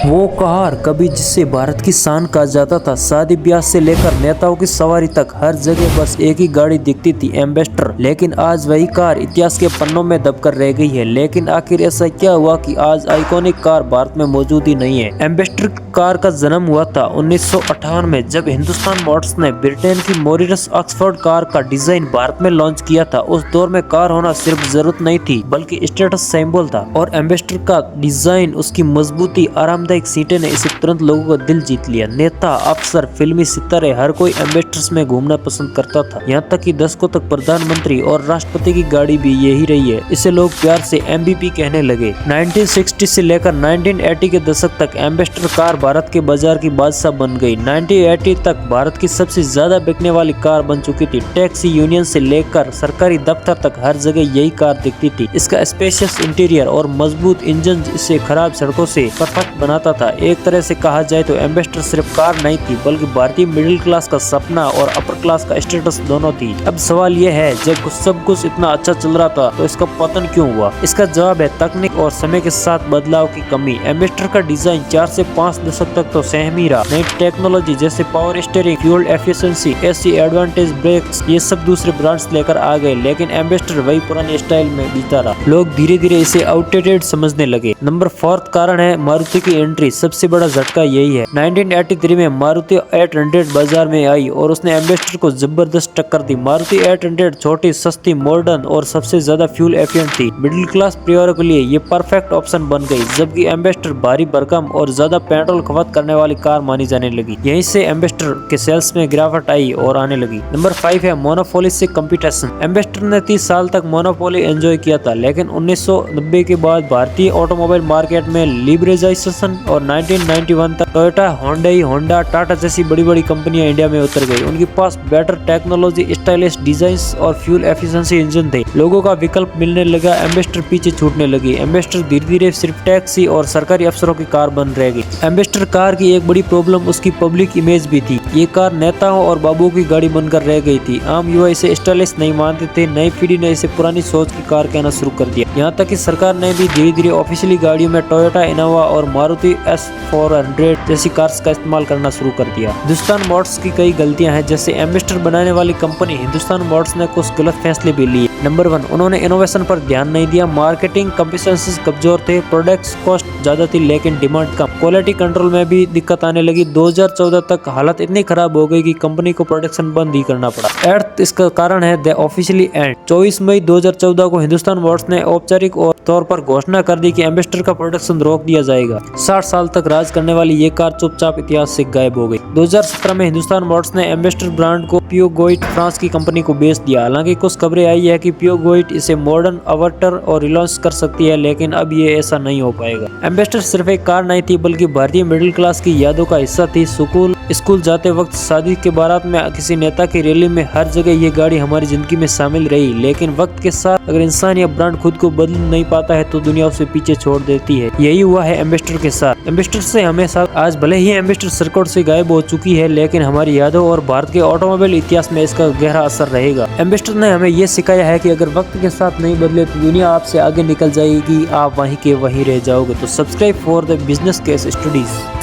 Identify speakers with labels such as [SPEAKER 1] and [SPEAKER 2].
[SPEAKER 1] वो कार कभी जिसे भारत की शान कहा जाता था, शादी ब्याह से लेकर नेताओं की सवारी तक हर जगह बस एक ही गाड़ी दिखती थी, एम्बेसडर। लेकिन आज वही कार इतिहास के पन्नों में दबकर रह गई है। लेकिन आखिर ऐसा क्या हुआ कि आज आइकॉनिक कार भारत में मौजूद ही नहीं है। एम्बेसडर कार का जन्म हुआ था 1958 में, जब हिंदुस्तान मोटर्स ने ब्रिटेन की मोरिस ऑक्सफोर्ड कार का डिजाइन भारत में लॉन्च किया था। उस दौर में कार होना सिर्फ जरूरत नहीं थी बल्कि स्टेटस सिंबल था, और एम्बेसडर का डिजाइन, उसकी मजबूती, आरामदायक सीटें ने इसे तुरंत लोगों का दिल जीत लिया। नेता, अफसर, फिल्मी सितारे, हर कोई एम्बेसडर्स में घूमना पसंद करता था। यहाँ तक कि दशकों तक प्रधानमंत्री और राष्ट्रपति की गाड़ी भी यही रही है। इसे लोग प्यार से MVP कहने लगे। 1960 से लेकर 1980 के दशक तक एम्बेसडर कार भारत के बाजार की बादशाह बन गई। 1980 तक भारत की सबसे ज्यादा बिकने वाली कार बन चुकी थी। टैक्सी यूनियन से लेकर सरकारी दफ्तर तक हर जगह यही कार दिखती थी। इसका स्पेशियस इंटीरियर और मजबूत इंजन इसे खराब सड़कों से परफेक्ट बनाता था। एक तरह से कहा जाए तो एम्बेसडर सिर्फ कार नहीं थी बल्कि भारतीय मिडिल क्लास का सपना और अपर क्लास का स्टेटस दोनों थी। अब सवाल यह है, जब सब कुछ इतना अच्छा चल रहा था तो इसका पतन क्यों हुआ? इसका जवाब है तकनीक और समय के साथ बदलाव की कमी। एम्बेसडर का डिजाइन 4 से 5 दशक तक तो सहम ही रहा। नई टेक्नोलॉजी जैसे power steering, fuel efficiency, AC advantage brakes, ये सब दूसरे ब्रांड्स लेकर आ गए, लेकिन एम्बेसडर वही पुराने स्टाइल में बीता रहा। लोग धीरे धीरे इसे आउटडेटेड समझने लगे। नंबर 4 कारण है मारुति की एंट्री। सबसे बड़ा झटका यही है। 1983 में मारुति 800 बाजार में आई और उसने एम्बेसडर को जबरदस्त टक्कर दी। मारुति 800 छोटी, सस्ती, मॉडर्न और सबसे ज्यादा फ्यूल एफिशिएंट थी। मिडिल क्लास परिवारों के लिए ये परफेक्ट ऑप्शन बन गई, जबकि एम्बेसडर भारी भरकम और ज्यादा पेट्रोल खपत करने वाली कार मानी जाने लगी। यहीं से एम्बेसडर के सेल्स में गिरावट आई और आने लगी। नंबर 5 है मोनोपोली से कंपटीशन। एम्बेसडर ने 30 साल तक मोनोपोली एंजॉय किया था, लेकिन 1990 के बाद भारतीय ऑटोमोबाइल मार्केट में लिबरलाइजेशन और 1991 तक टोयोटा, होंडई, होंडा, टाटा जैसी बड़ी बड़ी कंपनियां इंडिया में उतर गई। उनके पास बेटर टेक्नोलॉजी, स्टाइलिश डिजाइन्स और फ्यूल एफिशिएंसी इंजन थे। लोगों का विकल्प मिलने लगा, एम्बेसडर पीछे छूटने लगी। एम्बेसडर धीरे धीरे सिर्फ टैक्सी और सरकारी अफसरों की कार बन रह गई। एम्बेसडर कार की एक बड़ी प्रॉब्लम उसकी पब्लिक इमेज भी थी। ये कार नेताओं और बाबुओं की गाड़ी बनकर रह गई थी। आम युवा इसे स्टाइलिश नहीं मानते थे। नई पीढ़ी ने इसे पुरानी सोच की कार कहना शुरू कर दिया। यहाँ तक कि सरकार ने भी धीरे धीरे ऑफिशियली गाड़ियों में टोयोटा, इनोवा और मारुति S400 जैसी कार्स का इस्तेमाल करना शुरू कर दिया। हिंदुस्तान मोटर्स की कई गलतियां हैं, जैसे एम्बेसडर बनाने वाली कंपनी हिंदुस्तान मोटर्स ने कुछ गलत फैसले भी लिए। नंबर 1, उन्होंने इनोवेशन पर ध्यान नहीं दिया। मार्केटिंग कंपीटेंसीज कमजोर थे। प्रोडक्ट्स कॉस्ट ज्यादा थी लेकिन डिमांड कम। क्वालिटी कंट्रोल में भी दिक्कत आने लगी। 2014 तक हालत इतनी खराब हो गई कि कंपनी को प्रोडक्शन बंद ही करना पड़ा। 8 इसका कारण है द ऑफिशियली एंड। 24 मई 2014 को हिंदुस्तान मोटर्स ने औपचारिक तौर पर घोषणा कर दी कि एम्बेसडर का प्रोडक्शन रोक दिया जाएगा। 60 साल तक राज करने वाली ये कार चुपचाप इतिहास से गायब हो गई। 2017 में हिंदुस्तान मोटर्स ने एम्बेसडर ब्रांड को पियोगोइट फ्रांस की कंपनी को बेच दिया। हालांकि कुछ खबरें आई है कि पियोगोइट इसे मॉडर्न अवटर और रिलॉन्च कर सकती है, लेकिन अब ये ऐसा नहीं हो पाएगा। एम्बेसडर सिर्फ एक कार नहीं थी बल्कि भारतीय मिडिल क्लास की यादों का हिस्सा थी। स्कूल जाते वक्त, शादी के बारात में, किसी नेता की रैली में, हर जगह ये गाड़ी हमारी जिंदगी में शामिल रही। लेकिन वक्त के साथ अगर इंसान या ब्रांड खुद को बदल नहीं पाता है तो दुनिया उसे पीछे छोड़ देती है। यही हुआ है एम्बेसडर के साथ। एम्बेसडर से हमेशा, आज भले ही एम्बेसडर सर्किट से गायब हो चुकी है, लेकिन हमारी यादों और भारत के ऑटोमोबाइल इतिहास में इसका गहरा असर रहेगा। एम्बेसडर ने हमें ये सिखाया है कि अगर वक्त के साथ नहीं बदले तो दुनिया आपसे आगे निकल जाएगी, आप वहीं के वहीं रह जाओगे। तो subscribe for the business case studies.